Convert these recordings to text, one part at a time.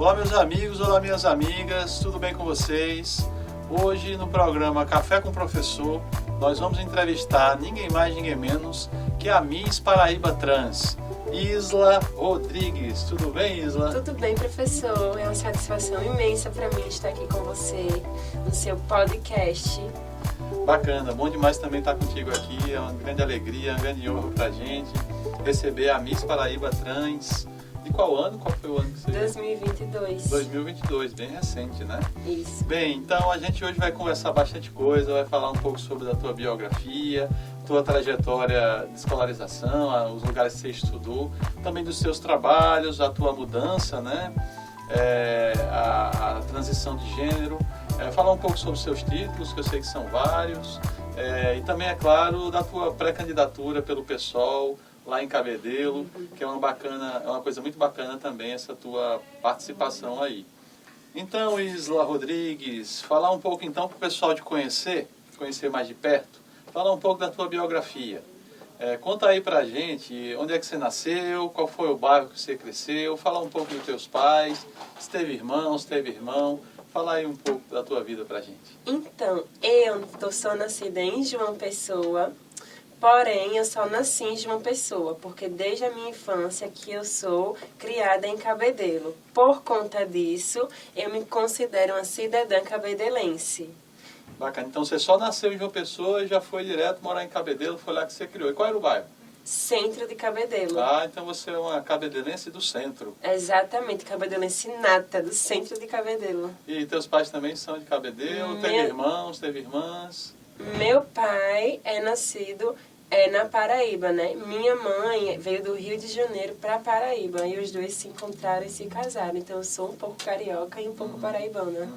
Olá meus amigos, olá minhas amigas, tudo bem com vocês? Hoje no programa Café com o Professor, nós vamos entrevistar ninguém mais, ninguém menos que a Miss Paraíba Trans, Isla Rodrigues. Tudo bem, Isla? Tudo bem, professor. É uma satisfação imensa para mim estar aqui com você no seu podcast. Bacana, bom demais também estar contigo aqui. É uma grande alegria, uma grande honra pra gente receber a Miss Paraíba Trans. De qual ano? Qual foi o ano que você... 2022. 2022, bem recente, né? Isso. Bem, então a gente hoje vai conversar bastante coisa, vai falar um pouco sobre a tua biografia, tua trajetória de escolarização, os lugares que você estudou, também dos seus trabalhos, a tua mudança, né? A transição de gênero, falar um pouco sobre os seus títulos, que eu sei que são vários, e também, é claro, da tua pré-candidatura pelo PSOL, lá em Cabedelo, que é uma coisa muito bacana também essa tua participação aí. Então, Isla Rodrigues, falar um pouco então para o pessoal te conhecer mais de perto, falar um pouco da tua biografia. Conta aí pra gente onde é que você nasceu, qual foi o bairro que você cresceu, falar um pouco dos teus pais, se teve irmão, falar aí um pouco da tua vida pra gente. Então, eu sou nascida em João Pessoa. Porém, eu só nasci em João Pessoa, porque desde a minha infância que eu sou criada em Cabedelo. Por conta disso, eu me considero uma cidadã cabedelense. Bacana, então você só nasceu em João Pessoa e já foi direto morar em Cabedelo, foi lá que você criou. E qual era o bairro? Centro de Cabedelo. Ah, então você é uma cabedelense do centro. Exatamente, cabedelense nata, do centro de Cabedelo. E teus pais também são de Cabedelo? Teve irmãos, teve irmãs? Meu pai é nascido... na Paraíba, né? Minha mãe veio do Rio de Janeiro para Paraíba e os dois se encontraram e se casaram. Então eu sou um pouco carioca e um pouco paraibana.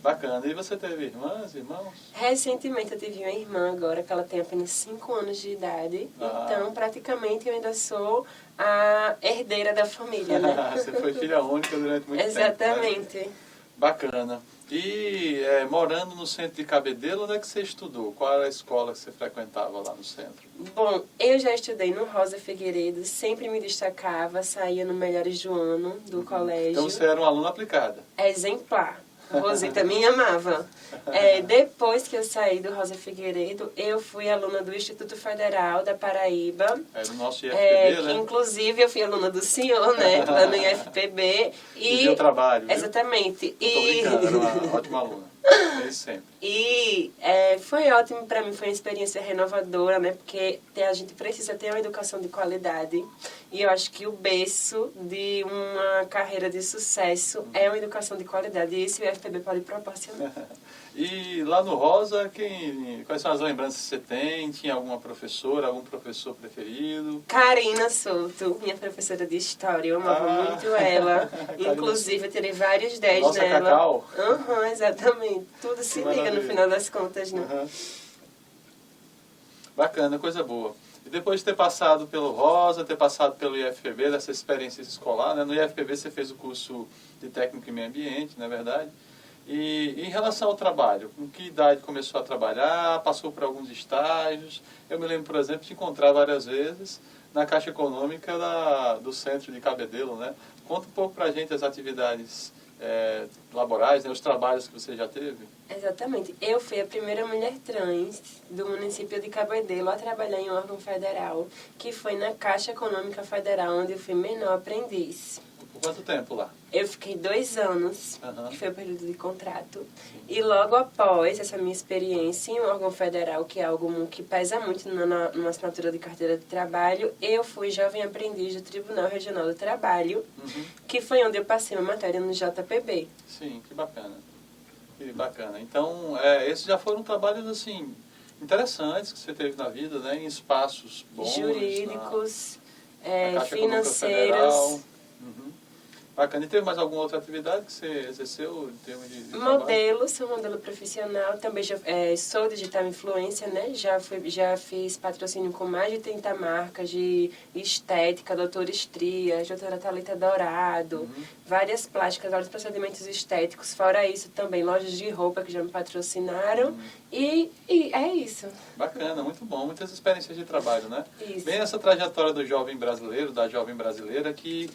Bacana. E você teve irmãs, irmãos? Recentemente eu tive uma irmã agora que ela tem apenas 5 anos de idade. Então praticamente eu ainda sou a herdeira da família, né? Você foi filha única durante muito Exatamente. tempo, né? Bacana. E morando no centro de Cabedelo, onde é que você estudou? Qual era a escola que você frequentava lá no centro? Bom, eu já estudei no Rosa Figueiredo, sempre me destacava, saía no Melhores do Ano do colégio. Então você era uma aluna aplicada? Exemplar. Rosita me amava. Depois que eu saí do Rosa Figueiredo, eu fui aluna do Instituto Federal da Paraíba. Do nosso IFPB, né? Que, inclusive, eu fui aluna do senhor, né? Lá no IFPB. E deu trabalho, viu? Exatamente. Tô brincando, era uma ótima aluna. Desde sempre. E foi ótimo para mim, foi uma experiência renovadora, né? Porque a gente precisa ter uma educação de qualidade. E eu acho que o berço de uma carreira de sucesso é uma educação de qualidade. E isso o IFPB pode proporcionar. E lá no Rosa, quais são as lembranças que você tem? Tinha alguma professora, algum professor preferido? Karina Souto, minha professora de história. Eu amava muito ela. Inclusive, eu tirei vários 10 Nossa, nela. Cacau? Exatamente. Tudo se liga no final das contas, né? Bacana, coisa boa. E depois de ter passado pelo Rosa, ter passado pelo IFPB, dessa experiência escolar, né? No IFPB você fez o curso de técnico em meio ambiente, não é verdade? E em relação ao trabalho, com que idade começou a trabalhar, passou por alguns estágios? Eu me lembro, por exemplo, de encontrar várias vezes na Caixa Econômica do centro de Cabedelo, né? Conta um pouco pra gente as atividades laborais, né? Os trabalhos que você já teve. Exatamente. Eu fui a primeira mulher trans do município de Cabedelo a trabalhar em um órgão federal, que foi na Caixa Econômica Federal, onde eu fui menor aprendiz. Por quanto tempo lá? Eu fiquei 2 anos, que foi o período de contrato. E logo após essa minha experiência em um órgão federal, que é algo que pesa muito numa assinatura de carteira de trabalho, eu fui jovem aprendiz do Tribunal Regional do Trabalho, que foi onde eu passei uma matéria no JPB. Sim, que bacana. Que bacana. Então, esses já foram trabalhos, assim, interessantes que você teve na vida, né? Em espaços bons. Jurídicos, na Caixa financeiros. Bacana. E teve mais alguma outra atividade que você exerceu em termos de modelo, sou modelo profissional, também sou digital influencer, né? Já fiz patrocínio com mais de 30 marcas de estética, doutora Estrias, doutora Thalita Dourado, várias plásticas, vários procedimentos estéticos. Fora isso, também lojas de roupa que já me patrocinaram. E é isso. Bacana, muito bom. Muitas experiências de trabalho, né? Isso. Bem essa trajetória do jovem brasileiro, da jovem brasileira que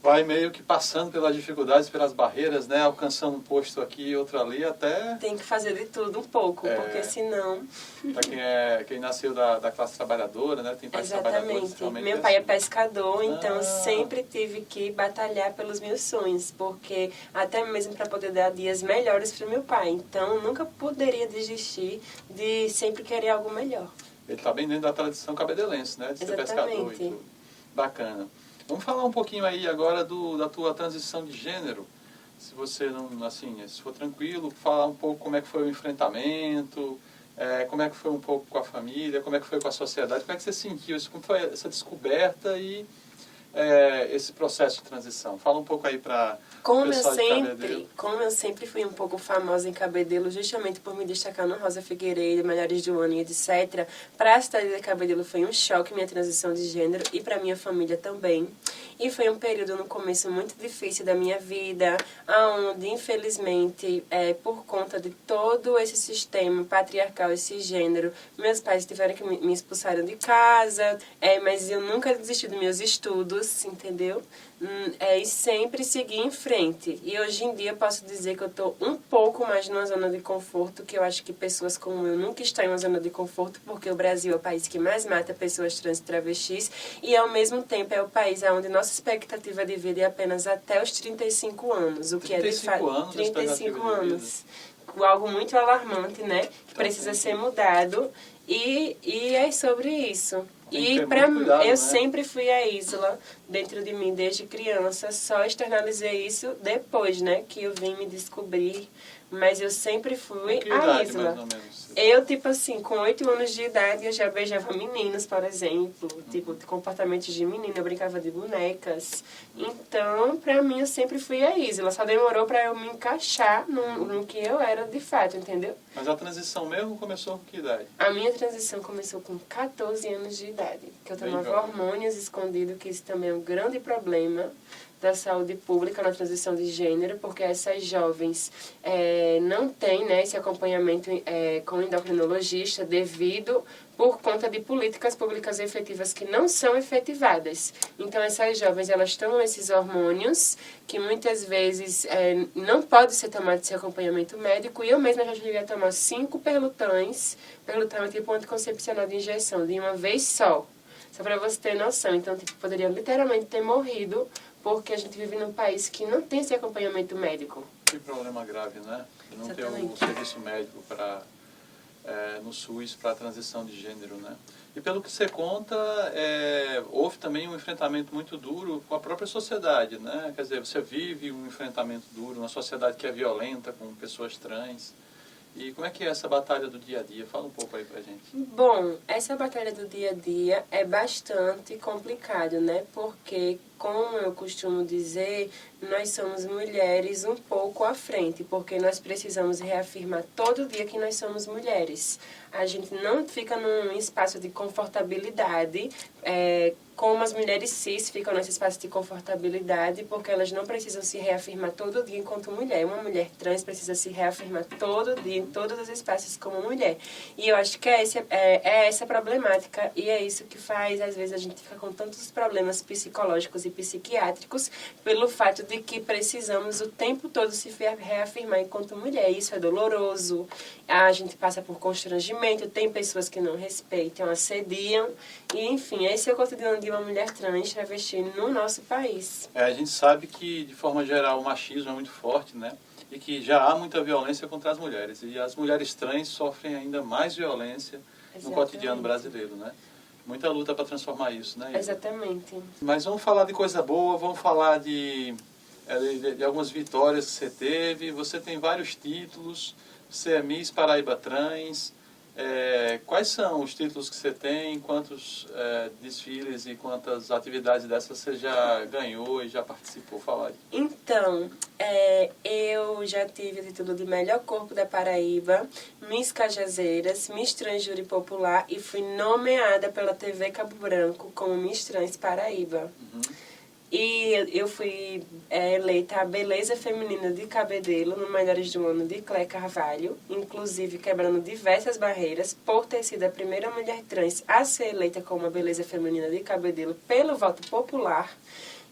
vai meio que passando pelas dificuldades, pelas barreiras, né? Alcançando um posto aqui e outro ali, até... Tem que fazer de tudo um pouco, porque senão... Para quem nasceu da classe trabalhadora, né? Tem pais trabalhadores. Exatamente. Meu pai é assim. pescador, então sempre tive que batalhar pelos meus sonhos, porque até mesmo para poder dar dias melhores para o meu pai. Então nunca poderia desistir de sempre querer algo melhor. Ele está bem dentro da tradição cabedelense, né? De ser pescador e tudo. Bacana. Vamos falar um pouquinho aí agora da tua transição de gênero. Se você não, assim, se for tranquilo, falar um pouco como é que foi o enfrentamento, como é que foi um pouco com a família, como é que foi com a sociedade, como é que você sentiu isso, como foi essa descoberta e esse processo de transição. Fala um pouco aí para o pessoal de Cabedelo. Como eu sempre fui um pouco famosa em Cabedelo, justamente por me destacar no Rosa Figueiredo, Melhores do Ano e etc., para a cidade de Cabedelo foi um choque minha transição de gênero e para minha família também. E foi um período no começo muito difícil da minha vida, onde infelizmente, por conta de todo esse sistema patriarcal, esse gênero, meus pais tiveram que me expulsaram de casa, mas eu nunca desisti dos meus estudos, entendeu? E sempre segui em frente. E hoje em dia eu posso dizer que eu estou um pouco mais numa zona de conforto, que eu acho que pessoas como eu nunca estão em uma zona de conforto, porque o Brasil é o país que mais mata pessoas trans e travestis, e ao mesmo tempo é o país onde nossa expectativa de vida é apenas até os 35 anos, o que é de fato 35 anos. Algo muito alarmante, né? Que precisa ser mudado. E é sobre isso. E para mim, eu sempre fui a Isla dentro de mim desde criança, só externalizei isso depois, né, que eu vim me descobrir, mas eu sempre fui a Isla. Mais ou menos? Eu, tipo assim, com 8 anos de idade, eu já beijava meninos, por exemplo, tipo, de comportamentos de menina, eu brincava de bonecas. Então, pra mim, eu sempre fui a Isla, só demorou pra eu me encaixar no que eu era de fato, entendeu? Mas a transição mesmo começou com que idade? A minha transição começou com 14 anos de idade, que eu tomava hormônios escondidos, que isso também é um grande problema da saúde pública na transição de gênero, porque essas jovens não têm, né, esse acompanhamento com endocrinologista devido por conta de políticas públicas efetivas que não são efetivadas. Então, essas jovens, elas tomam esses hormônios que muitas vezes não pode ser tomado esse acompanhamento médico, e eu mesma já cheguei a tomar 5 perlutãs, perlutão é tipo um anticoncepcional de injeção, de uma vez só para você ter noção. Então, tipo, poderia literalmente ter morrido, porque a gente vive num país que não tem esse acompanhamento médico. Que problema grave, né? Não ter o serviço médico no SUS para a transição de gênero, né? E pelo que você conta, houve também um enfrentamento muito duro com a própria sociedade, né? Quer dizer, você vive um enfrentamento duro, uma sociedade que é violenta com pessoas trans. E como é que é essa batalha do dia a dia? Fala um pouco aí pra gente. Bom, essa batalha do dia a dia é bastante complicado, né? Porque, como eu costumo dizer, nós somos mulheres um pouco à frente, porque nós precisamos reafirmar todo dia que nós somos mulheres. A gente não fica num espaço de confortabilidade, como as mulheres cis ficam nesse espaço de confortabilidade, porque elas não precisam se reafirmar todo dia enquanto mulher. Uma mulher trans precisa se reafirmar todo dia, em todos os espaços como mulher. E eu acho que é essa problemática, e é isso que faz, às vezes, a gente ficar com tantos problemas psicológicos e psiquiátricos, pelo fato de que precisamos o tempo todo se reafirmar enquanto mulher. Isso é doloroso, a gente passa por constrangimento, tem pessoas que não respeitam, assediam, e enfim, esse é o cotidiano de uma mulher trans travesti no nosso país. A gente sabe que, de forma geral, o machismo é muito forte, né? E que já há muita violência contra as mulheres. E as mulheres trans sofrem ainda mais violência no cotidiano brasileiro, né? Muita luta para transformar isso, né? Exatamente. Mas vamos falar de coisa boa, vamos falar de algumas vitórias que você teve. Você tem vários títulos, você é Miss Paraíba Trans. Quais são os títulos que você tem? Quantos desfiles e quantas atividades dessas você já ganhou e já participou? Fala aí. Então, eu já tive o título de Melhor Corpo da Paraíba, Miss Cajazeiras, Miss Trans Júri Popular e fui nomeada pela TV Cabo Branco como Miss Trans Paraíba. E eu fui eleita a beleza feminina de Cabedelo no Melhores do Ano de Clé Carvalho, inclusive quebrando diversas barreiras por ter sido a primeira mulher trans a ser eleita como a beleza feminina de Cabedelo pelo voto popular.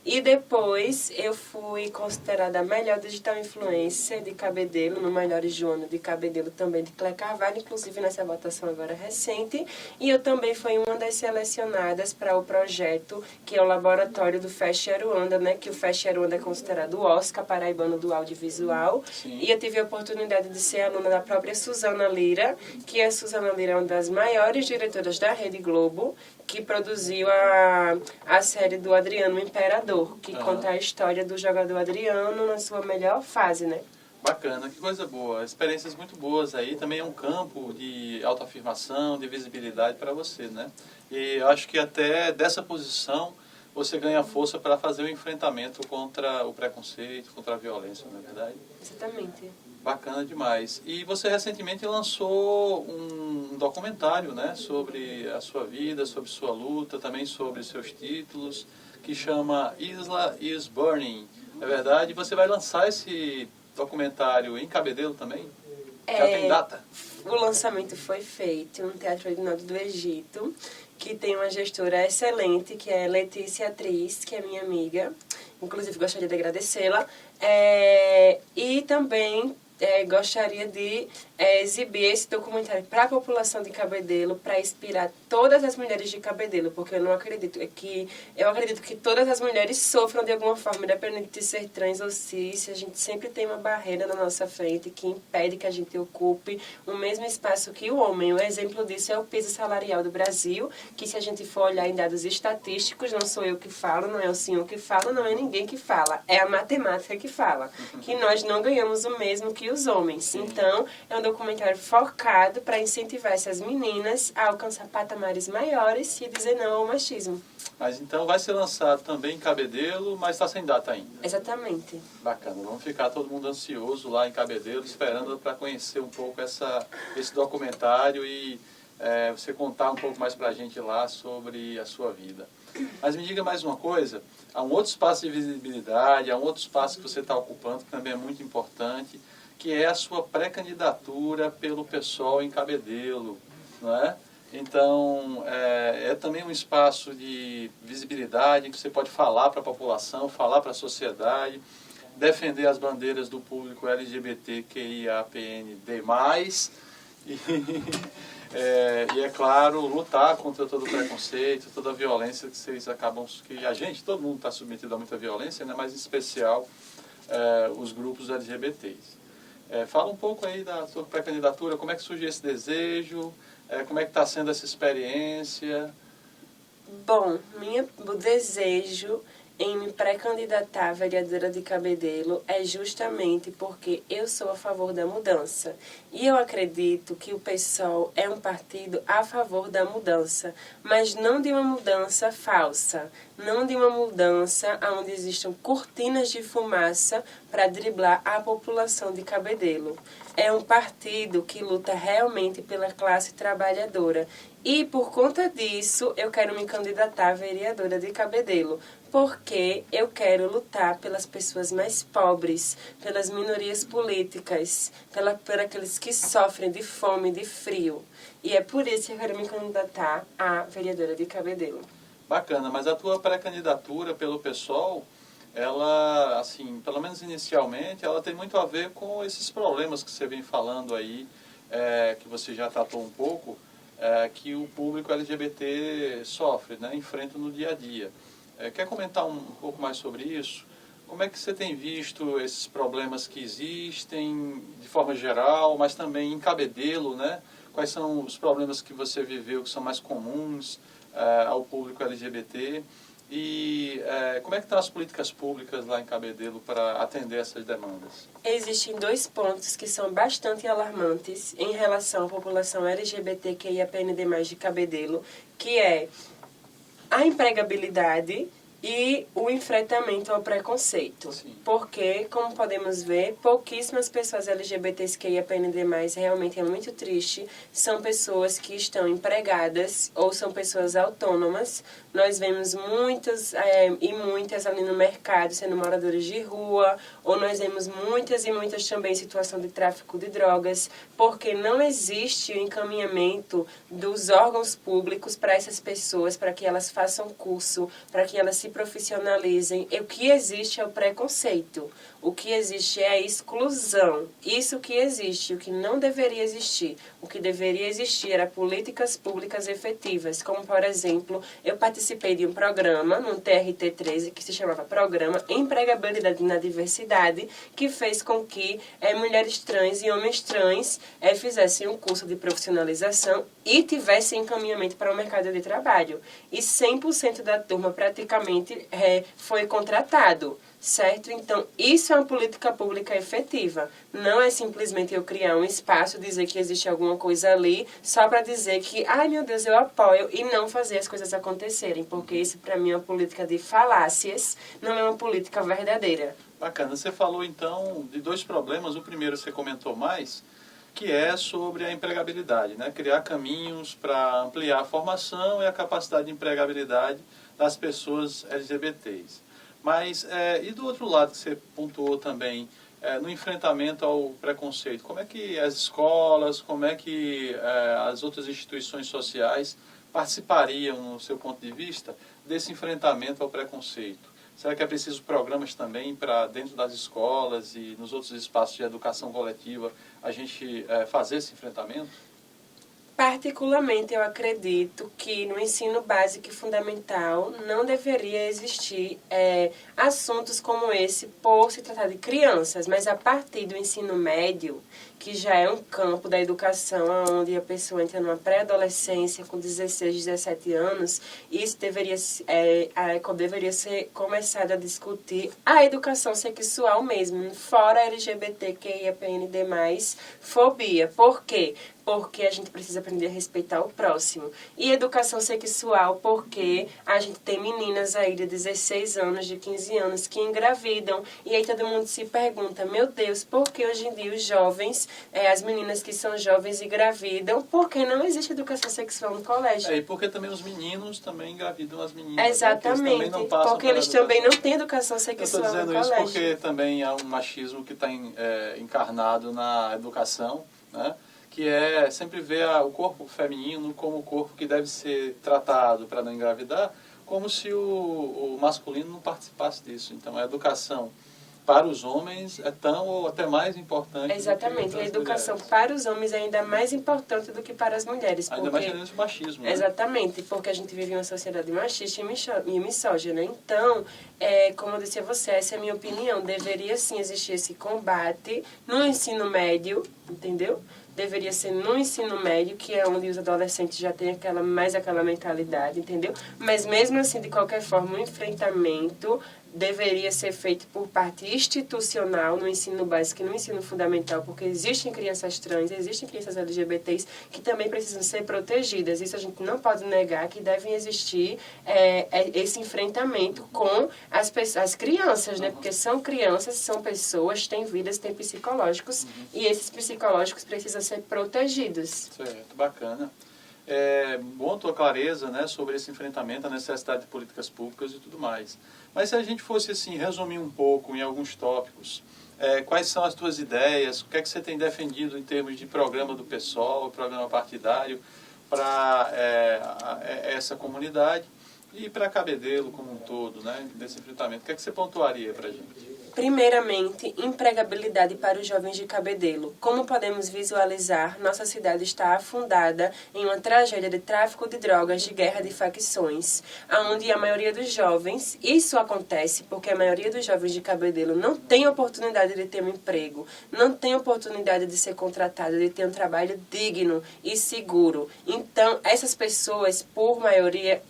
E depois eu fui considerada a melhor digital influencer de Cabedelo, no Melhores do Ano de Cabedelo também de Clé Carvalho, inclusive nessa votação agora recente. E eu também fui uma das selecionadas para o projeto, que é o laboratório do Fest Aruanda, né? Que o Fest Aruanda é considerado o Oscar paraibano do audiovisual. Sim. E eu tive a oportunidade de ser aluna da própria Suzana Lira, que a Suzana Lira é uma das maiores diretoras da Rede Globo, que produziu a série do Adriano Imperador, que conta a história do jogador Adriano na sua melhor fase, né? Bacana, que coisa boa. Experiências muito boas aí. Também é um campo de autoafirmação, de visibilidade para você, né? E eu acho que até dessa posição você ganha força para fazer o enfrentamento contra o preconceito, contra a violência, não é verdade? Exatamente. Bacana demais. E você recentemente lançou um documentário, né, sobre a sua vida, sobre sua luta, também sobre seus títulos, que chama Isla is Burning. É verdade? Você vai lançar esse documentário em Cabedelo também? Já tem data? O lançamento foi feito no Teatro Edinaldo do Egito, que tem uma gestora excelente, que é Letícia Atriz, que é minha amiga. Inclusive, gostaria de agradecê-la. E também gostaria de exibir esse documentário para a população de Cabedelo, para inspirar todas as mulheres de Cabedelo, porque eu acredito que todas as mulheres sofram de alguma forma, independente de ser trans ou cis. A gente sempre tem uma barreira na nossa frente que impede que a gente ocupe o mesmo espaço que o homem. O exemplo disso é o piso salarial do Brasil, que se a gente for olhar em dados estatísticos, não sou eu que falo, não é o senhor que fala, não é ninguém que fala, é a matemática que fala, que nós não ganhamos o mesmo que os homens. Então, é um documentário focado para incentivar essas meninas a alcançar patamares maiores e dizer não ao machismo. Mas então vai ser lançado também em Cabedelo, mas está sem data ainda. Exatamente. Bacana, vamos ficar todo mundo ansioso lá em Cabedelo, esperando para conhecer um pouco esse documentário e você contar um pouco mais para a gente lá sobre a sua vida. Mas me diga mais uma coisa, há um outro espaço de visibilidade, há um outro espaço que você está ocupando, que também é muito importante, que é a sua pré-candidatura pelo PSOL em Cabedelo, não é? Então, é também um espaço de visibilidade em que você pode falar para a população, falar para a sociedade, defender as bandeiras do público LGBTQIAPND+, e é claro, lutar contra todo o preconceito, toda a violência que vocês acabam, que a gente, todo mundo está submetido a muita violência, né, mas em especial os grupos LGBTs. Fala um pouco aí da sua pré-candidatura, como é que surgiu esse desejo, como é que está sendo essa experiência? Bom, o desejo em me pré-candidatar à vereadora de Cabedelo é justamente porque eu sou a favor da mudança. E eu acredito que o PSOL é um partido a favor da mudança, mas não de uma mudança falsa, não de uma mudança onde existam cortinas de fumaça para driblar a população de Cabedelo. É um partido que luta realmente pela classe trabalhadora. E por conta disso, eu quero me candidatar a vereadora de Cabedelo, porque eu quero lutar pelas pessoas mais pobres, pelas minorias políticas, por aqueles que sofrem de fome e de frio. E é por isso que eu quero me candidatar a vereadora de Cabedelo. Bacana, mas a tua pré-candidatura pelo PSOL, ela, assim, pelo menos inicialmente, ela tem muito a ver com esses problemas que você vem falando aí, que você já tratou um pouco, que o público LGBT sofre, né, enfrenta no dia a dia. Quer comentar um pouco mais sobre isso? Como é que você tem visto esses problemas que existem de forma geral, mas também em Cabedelo, né? Quais são os problemas que você viveu que são mais comuns ao público LGBT? E como é que estão as políticas públicas lá em Cabedelo para atender essas demandas? Existem dois pontos que são bastante alarmantes em relação à população LGBTQIAPN+, de Cabedelo, que é a empregabilidade e o enfrentamento ao preconceito. Sim. Porque, como podemos ver, pouquíssimas pessoas LGBTQIAPN+, realmente é muito triste, são pessoas que estão empregadas ou são pessoas autônomas. Nós vemos muitas e muitas ali no mercado sendo moradores de rua, ou nós vemos muitas e muitas também em situação de tráfico de drogas, porque não existe o encaminhamento dos órgãos públicos para essas pessoas, para que elas façam curso, para que elas se profissionalizem. O que existe é o preconceito. O que existe é a exclusão. Isso que existe, o que não deveria existir. O que deveria existir era políticas públicas efetivas, como, por exemplo, eu participei de um programa, num TRT-13, que se chamava Programa Empregabilidade na Diversidade, que fez com que mulheres trans e homens trans fizessem um curso de profissionalização e tivessem encaminhamento para o mercado de trabalho. E 100% da turma praticamente foi contratado. Certo? Então, isso é uma política pública efetiva. Não é simplesmente eu criar um espaço, dizer que existe alguma coisa ali, só para dizer que, ai meu Deus, eu apoio, e não fazer as coisas acontecerem. Porque isso, para mim, é uma política de falácias, não é uma política verdadeira. Bacana. Você falou, então, de dois problemas. O primeiro você comentou mais, que é sobre a empregabilidade, né? Criar caminhos para ampliar a formação e a capacidade de empregabilidade das pessoas LGBTs. Mas, e do outro lado que você pontuou também, no enfrentamento ao preconceito, como é que as escolas, como é que as outras instituições sociais participariam, no seu ponto de vista, desse enfrentamento ao preconceito? Será que é preciso programas também para dentro das escolas e nos outros espaços de educação coletiva a gente fazer esse enfrentamento? Particularmente, eu acredito que no ensino básico e fundamental não deveria existir assuntos como esse por se tratar de crianças, mas a partir do ensino médio, que já é um campo da educação onde a pessoa entra numa pré-adolescência com 16, 17 anos, isso deveria ser começado a discutir a educação sexual mesmo, fora LGBTQIAPND+, fobia. Por quê? Porque a gente precisa aprender a respeitar o próximo. E educação sexual, porque a gente tem meninas aí de 16 anos, de 15 anos, que engravidam. E aí todo mundo se pergunta, meu Deus, por que hoje em dia os jovens, as meninas que são jovens engravidam, por que não existe educação sexual no colégio? E porque também os meninos também engravidam as meninas. Exatamente, né? porque eles também não têm educação sexual no colégio. Eu estou dizendo isso porque também há um machismo que está encarnado na educação, né? Que é sempre ver o corpo feminino como o corpo que deve ser tratado para não engravidar, como se o masculino não participasse disso. Então, a educação para os homens é tão ou até mais importante. Exatamente, a educação para os homens é ainda mais importante do que para as mulheres. Ainda mais dentro do machismo. Né? Exatamente, porque a gente vive em uma sociedade machista e misógina. Então, como eu disse a você, essa é a minha opinião, deveria sim existir esse combate no ensino médio, entendeu? Deveria ser no ensino médio, que é onde os adolescentes já têm mais aquela mentalidade, entendeu? Mas mesmo assim, de qualquer forma, o enfrentamento deveria ser feito por parte institucional no ensino básico e no ensino fundamental, porque existem crianças trans, existem crianças LGBTs que também precisam ser protegidas. Isso a gente não pode negar, que devem existir esse enfrentamento com as crianças, né? Porque são crianças, são pessoas, têm vidas, têm psicológicos, e esses psicológicos precisam ser protegidos. Certo, bacana. É bom a tua clareza, né, sobre esse enfrentamento, a necessidade de políticas públicas e tudo mais. Mas se a gente fosse assim, resumir um pouco em alguns tópicos, quais são as tuas ideias, o que é que você tem defendido em termos de programa do PSOL, programa partidário, para essa comunidade e para Cabedelo como um todo, né, desse enfrentamento? O que é que você pontuaria para a gente? Primeiramente, empregabilidade para os jovens de Cabedelo. Como podemos visualizar, nossa cidade está afundada em uma tragédia de tráfico de drogas, de guerra de facções, onde a maioria dos jovens, isso acontece porque a maioria dos jovens de Cabedelo não tem oportunidade de ter um emprego, não tem oportunidade de ser contratado, de ter um trabalho digno e seguro. Então, essas pessoas, por maioria,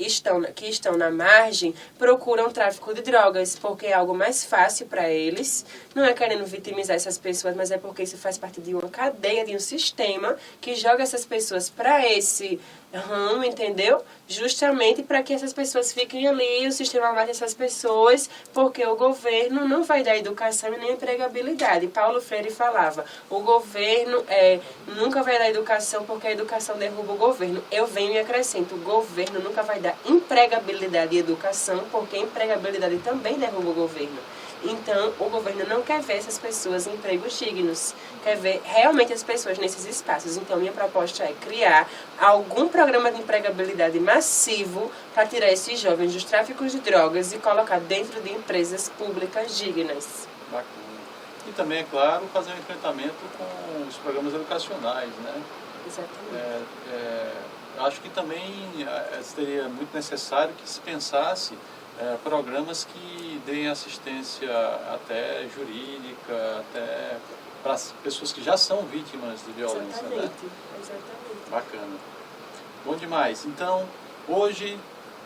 que estão na margem, procuram tráfico de drogas, porque é algo mais fácil para eles. Não é querendo vitimizar essas pessoas, mas é porque isso faz parte de uma cadeia, de um sistema que joga essas pessoas para esse ramo, entendeu? Justamente para que essas pessoas fiquem ali, o sistema mate essas pessoas, porque o governo não vai dar educação e nem empregabilidade. Paulo Freire falava, o governo nunca vai dar educação porque a educação derruba o governo. Eu venho e acrescento, o governo nunca vai dar empregabilidade e educação porque a empregabilidade também derruba o governo. Então, o governo não quer ver essas pessoas em empregos dignos, quer ver realmente as pessoas nesses espaços. Então, minha proposta é criar algum programa de empregabilidade massivo para tirar esses jovens dos tráficos de drogas e colocar dentro de empresas públicas dignas. Bacana. E também, é claro, fazer um enfrentamento com os programas educacionais, né? Exatamente. Acho que também seria muito necessário que se pensasse programas que deem assistência até jurídica, até para as pessoas que já são vítimas de violência. Exatamente. Né? Exatamente. Bacana. Bom demais. Então, hoje,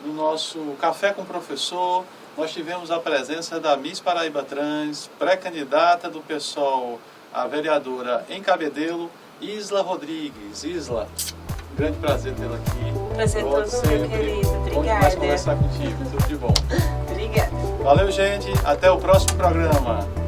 no nosso Café com o Professor, nós tivemos a presença da Miss Paraíba Trans, pré-candidata do PSOL a vereadora em Cabedelo, Isla Rodrigues. Isla, grande prazer tê-la aqui. Prazer todo meu querido. Bom demais Obrigada. conversar contigo. Tudo de bom. Obrigada. Valeu, gente. Até o próximo programa.